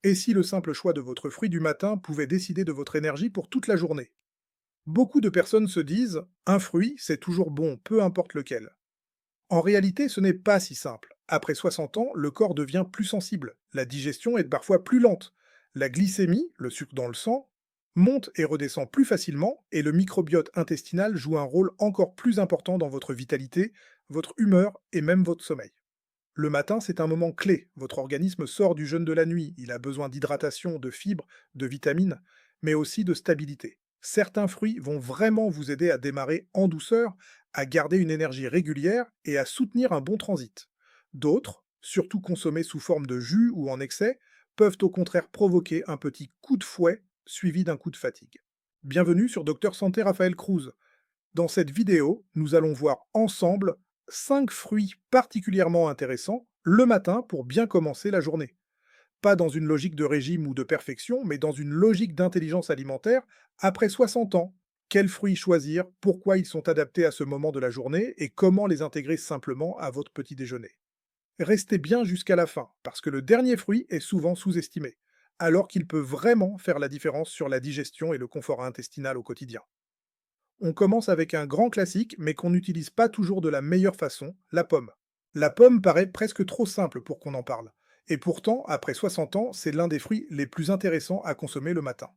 Et si le simple choix de votre fruit du matin pouvait décider de votre énergie pour toute la journée? Beaucoup de personnes se disent un fruit, c'est toujours bon, peu importe lequel. En réalité, ce n'est pas si simple. Après 60 ans, le corps devient plus sensible, la digestion est parfois plus lente, la glycémie, le sucre dans le sang, monte et redescend plus facilement, et le microbiote intestinal joue un rôle encore plus important dans votre vitalité, votre humeur et même votre sommeil. Le matin, c'est un moment clé. Votre organisme sort du jeûne de la nuit. Il a besoin d'hydratation, de fibres, de vitamines, mais aussi de stabilité. Certains fruits vont vraiment vous aider à démarrer en douceur, à garder une énergie régulière et à soutenir un bon transit. D'autres, surtout consommés sous forme de jus ou en excès, peuvent au contraire provoquer un petit coup de fouet suivi d'un coup de fatigue. Bienvenue sur Docteur Santé Raphaël Cruz. Dans cette vidéo, nous allons voir ensemble 5 fruits particulièrement intéressants le matin pour bien commencer la journée. Pas dans une logique de régime ou de perfection, mais dans une logique d'intelligence alimentaire après 60 ans. Quels fruits choisir, pourquoi ils sont adaptés à ce moment de la journée et comment les intégrer simplement à votre petit déjeuner. Restez bien jusqu'à la fin, parce que le dernier fruit est souvent sous-estimé, alors qu'il peut vraiment faire la différence sur la digestion et le confort intestinal au quotidien. On commence avec un grand classique, mais qu'on n'utilise pas toujours de la meilleure façon, la pomme. La pomme paraît presque trop simple pour qu'on en parle. Et pourtant, après 60 ans, c'est l'un des fruits les plus intéressants à consommer le matin.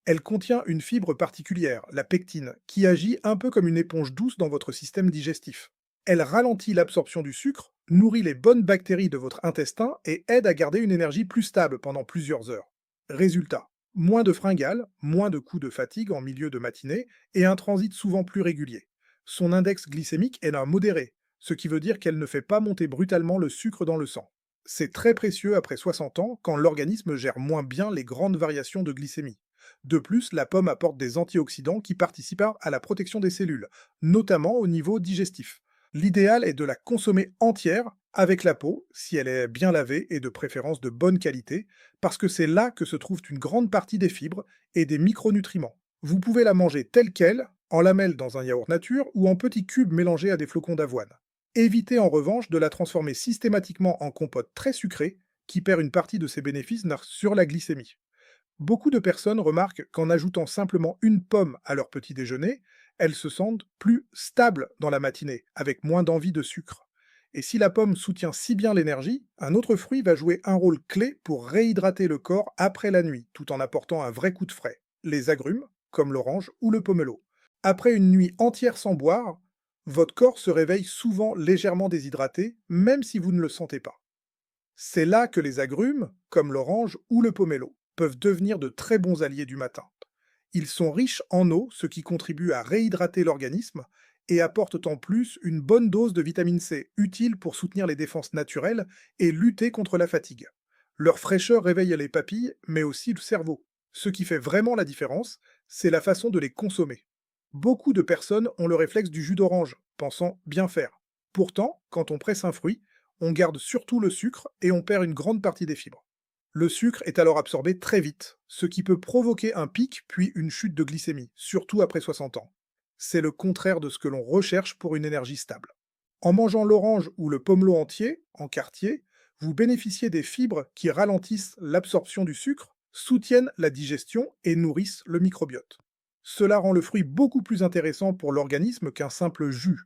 Elle contient une fibre particulière, la pectine, qui agit un peu comme une éponge douce dans votre système digestif. Elle ralentit l'absorption du sucre, nourrit les bonnes bactéries de votre intestin et aide à garder une énergie plus stable pendant plusieurs heures. Résultat, moins de fringales, moins de coups de fatigue en milieu de matinée et un transit souvent plus régulier. Son index glycémique est d'un modéré, ce qui veut dire qu'elle ne fait pas monter brutalement le sucre dans le sang. C'est très précieux après 60 ans quand l'organisme gère moins bien les grandes variations de glycémie. De plus, la pomme apporte des antioxydants qui participent à la protection des cellules, notamment au niveau digestif. L'idéal est de la consommer entière, avec la peau, si elle est bien lavée et de préférence de bonne qualité, parce que c'est là que se trouve une grande partie des fibres et des micronutriments. Vous pouvez la manger telle qu'elle, en lamelles dans un yaourt nature ou en petits cubes mélangés à des flocons d'avoine. Évitez en revanche de la transformer systématiquement en compote très sucrée, qui perd une partie de ses bénéfices sur la glycémie. Beaucoup de personnes remarquent qu'en ajoutant simplement une pomme à leur petit déjeuner, elles se sentent plus stables dans la matinée, avec moins d'envie de sucre. Et si la pomme soutient si bien l'énergie, un autre fruit va jouer un rôle clé pour réhydrater le corps après la nuit, tout en apportant un vrai coup de frais. Les agrumes, comme l'orange ou le pomelo. Après une nuit entière sans boire, votre corps se réveille souvent légèrement déshydraté, même si vous ne le sentez pas. C'est là que les agrumes, comme l'orange ou le pomelo, peuvent devenir de très bons alliés du matin. Ils sont riches en eau, ce qui contribue à réhydrater l'organisme, et apportent en plus une bonne dose de vitamine C, utile pour soutenir les défenses naturelles et lutter contre la fatigue. Leur fraîcheur réveille les papilles, mais aussi le cerveau. Ce qui fait vraiment la différence, c'est la façon de les consommer. Beaucoup de personnes ont le réflexe du jus d'orange, pensant bien faire. Pourtant, quand on presse un fruit, on garde surtout le sucre et on perd une grande partie des fibres. Le sucre est alors absorbé très vite, ce qui peut provoquer un pic puis une chute de glycémie, surtout après 60 ans. C'est le contraire de ce que l'on recherche pour une énergie stable. En mangeant l'orange ou le pomelo entier, en quartier, vous bénéficiez des fibres qui ralentissent l'absorption du sucre, soutiennent la digestion et nourrissent le microbiote. Cela rend le fruit beaucoup plus intéressant pour l'organisme qu'un simple jus.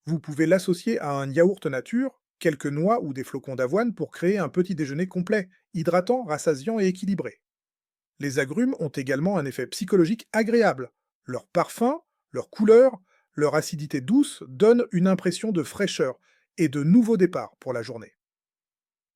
Vous pouvez l'associer à un yaourt nature, quelques noix ou des flocons d'avoine pour créer un petit déjeuner complet, hydratant, rassasiant et équilibré. Les agrumes ont également un effet psychologique agréable. Leur parfum, leur couleur, leur acidité douce donnent une impression de fraîcheur et de nouveau départ pour la journée.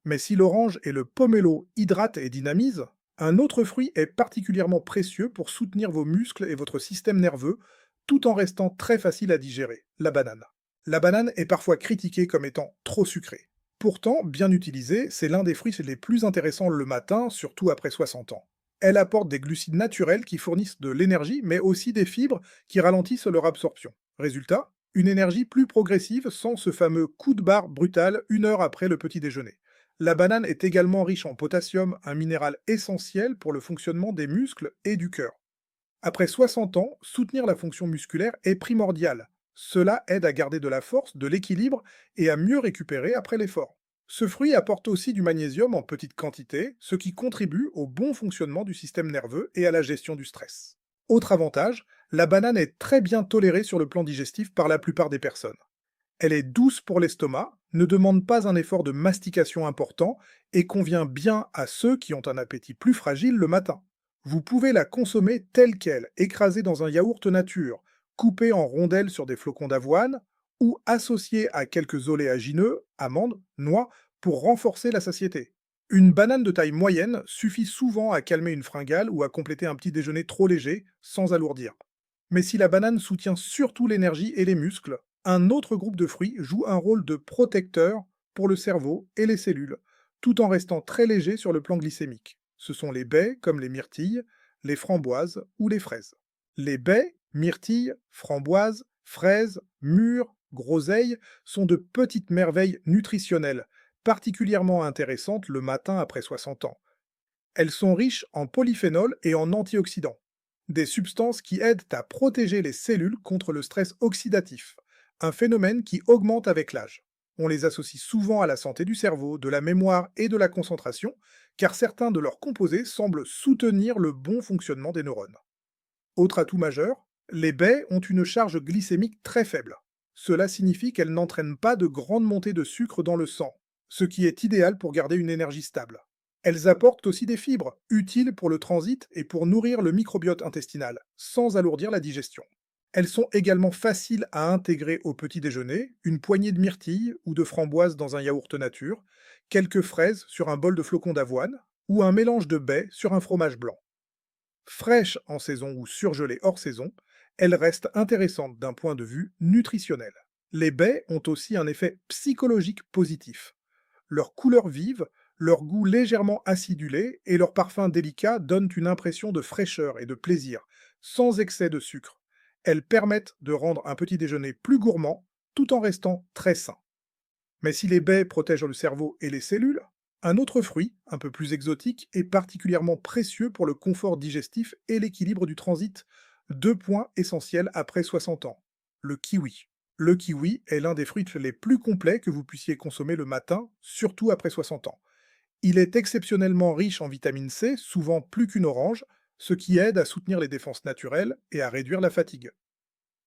Mais si l'orange et le pomelo hydratent et dynamisent, un autre fruit est particulièrement précieux pour soutenir vos muscles et votre système nerveux, tout en restant très facile à digérer, la banane. La banane est parfois critiquée comme étant trop sucrée. Pourtant, bien utilisée, c'est l'un des fruits les plus intéressants le matin, surtout après 60 ans. Elle apporte des glucides naturels qui fournissent de l'énergie, mais aussi des fibres qui ralentissent leur absorption. Résultat, une énergie plus progressive sans ce fameux coup de barre brutal 1 heure après le petit déjeuner. La banane est également riche en potassium, un minéral essentiel pour le fonctionnement des muscles et du cœur. Après 60 ans, soutenir la fonction musculaire est primordial. Cela aide à garder de la force, de l'équilibre et à mieux récupérer après l'effort. Ce fruit apporte aussi du magnésium en petite quantité, ce qui contribue au bon fonctionnement du système nerveux et à la gestion du stress. Autre avantage, la banane est très bien tolérée sur le plan digestif par la plupart des personnes. Elle est douce pour l'estomac, ne demande pas un effort de mastication important et convient bien à ceux qui ont un appétit plus fragile le matin. Vous pouvez la consommer telle qu'elle, écrasée dans un yaourt nature, coupée en rondelles sur des flocons d'avoine ou associée à quelques oléagineux, amandes, noix, pour renforcer la satiété. Une banane de taille moyenne suffit souvent à calmer une fringale ou à compléter un petit déjeuner trop léger sans alourdir. Mais si la banane soutient surtout l'énergie et les muscles, un autre groupe de fruits joue un rôle de protecteur pour le cerveau et les cellules, tout en restant très léger sur le plan glycémique. Ce sont les baies, comme les myrtilles, les framboises ou les fraises. Les baies, myrtilles, framboises, fraises, mûres, groseilles sont de petites merveilles nutritionnelles, particulièrement intéressantes le matin après 60 ans. Elles sont riches en polyphénols et en antioxydants, des substances qui aident à protéger les cellules contre le stress oxydatif, un phénomène qui augmente avec l'âge. On les associe souvent à la santé du cerveau, de la mémoire et de la concentration, car certains de leurs composés semblent soutenir le bon fonctionnement des neurones. Autre atout majeur, les baies ont une charge glycémique très faible. Cela signifie qu'elles n'entraînent pas de grandes montées de sucre dans le sang, ce qui est idéal pour garder une énergie stable. Elles apportent aussi des fibres, utiles pour le transit et pour nourrir le microbiote intestinal, sans alourdir la digestion. Elles sont également faciles à intégrer au petit déjeuner, une poignée de myrtilles ou de framboises dans un yaourt nature, quelques fraises sur un bol de flocons d'avoine, ou un mélange de baies sur un fromage blanc. Fraîches en saison ou surgelées hors saison, elles restent intéressantes d'un point de vue nutritionnel. Les baies ont aussi un effet psychologique positif. Leur couleur vive, leur goût légèrement acidulé et leur parfum délicat donnent une impression de fraîcheur et de plaisir, sans excès de sucre. Elles permettent de rendre un petit déjeuner plus gourmand, tout en restant très sain. Mais si les baies protègent le cerveau et les cellules, un autre fruit, un peu plus exotique, est particulièrement précieux pour le confort digestif et l'équilibre du transit. Deux points essentiels après 60 ans. Le kiwi. Le kiwi est l'un des fruits les plus complets que vous puissiez consommer le matin, surtout après 60 ans. Il est exceptionnellement riche en vitamine C, souvent plus qu'une orange, ce qui aide à soutenir les défenses naturelles et à réduire la fatigue.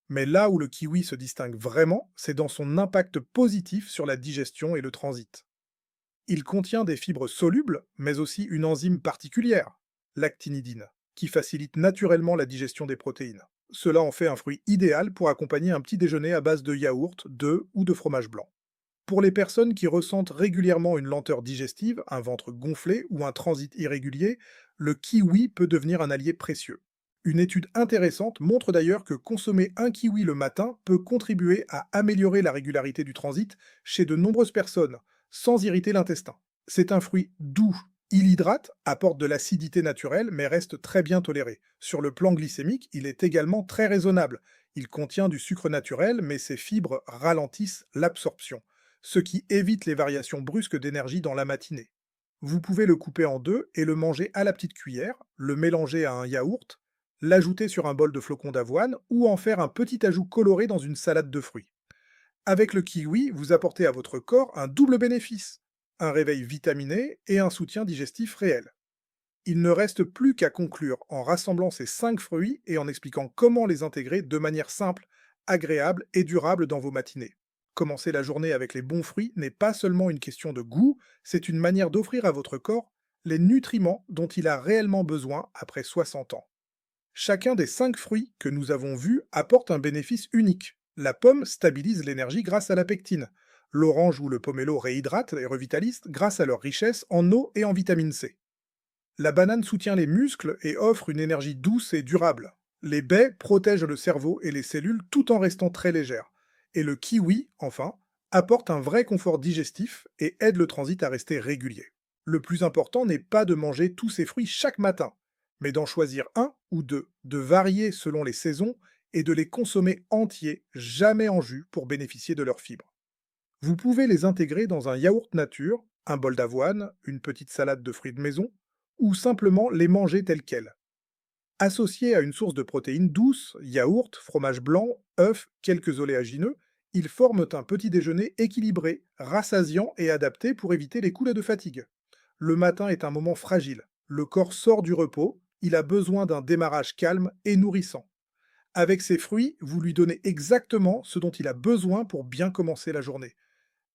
Mais là où le kiwi se distingue vraiment, c'est dans son impact positif sur la digestion et le transit. Il contient des fibres solubles, mais aussi une enzyme particulière, l'actinidine, qui facilite naturellement la digestion des protéines. Cela en fait un fruit idéal pour accompagner un petit déjeuner à base de yaourt, d'œufs ou de fromage blanc. Pour les personnes qui ressentent régulièrement une lenteur digestive, un ventre gonflé ou un transit irrégulier, le kiwi peut devenir un allié précieux. Une étude intéressante montre d'ailleurs que consommer un kiwi le matin peut contribuer à améliorer la régularité du transit chez de nombreuses personnes, sans irriter l'intestin. C'est un fruit doux. Il hydrate, apporte de l'acidité naturelle, mais reste très bien toléré. Sur le plan glycémique, il est également très raisonnable. Il contient du sucre naturel, mais ses fibres ralentissent l'absorption, ce qui évite les variations brusques d'énergie dans la matinée. Vous pouvez le couper en deux et le manger à la petite cuillère, le mélanger à un yaourt, l'ajouter sur un bol de flocons d'avoine ou en faire un petit ajout coloré dans une salade de fruits. Avec le kiwi, vous apportez à votre corps un double bénéfice, un réveil vitaminé et un soutien digestif réel. Il ne reste plus qu'à conclure en rassemblant ces 5 fruits et en expliquant comment les intégrer de manière simple, agréable et durable dans vos matinées. Commencer la journée avec les bons fruits n'est pas seulement une question de goût, c'est une manière d'offrir à votre corps les nutriments dont il a réellement besoin après 60 ans. Chacun des 5 fruits que nous avons vus apporte un bénéfice unique. La pomme stabilise l'énergie grâce à la pectine. L'orange ou le pomelo réhydrate et revitalise grâce à leur richesse en eau et en vitamine C. La banane soutient les muscles et offre une énergie douce et durable. Les baies protègent le cerveau et les cellules tout en restant très légères. Et le kiwi, enfin, apporte un vrai confort digestif et aide le transit à rester régulier. Le plus important n'est pas de manger tous ces fruits chaque matin, mais d'en choisir un ou deux, de varier selon les saisons et de les consommer entiers, jamais en jus, pour bénéficier de leurs fibres. Vous pouvez les intégrer dans un yaourt nature, un bol d'avoine, une petite salade de fruits de maison, ou simplement les manger tels quels. Associés à une source de protéines douces, yaourt, fromage blanc, œufs, quelques oléagineux, Ils forment un petit déjeuner équilibré, rassasiant et adapté pour éviter les coups de fatigue. Le matin est un moment fragile. Le corps sort du repos, il a besoin d'un démarrage calme et nourrissant. Avec ces fruits, vous lui donnez exactement ce dont il a besoin pour bien commencer la journée.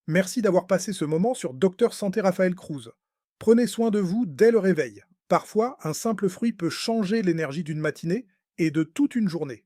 Merci d'avoir passé ce moment sur Docteur Santé Raphaël Cruz. Prenez soin de vous dès le réveil. Parfois, un simple fruit peut changer l'énergie d'une matinée et de toute une journée.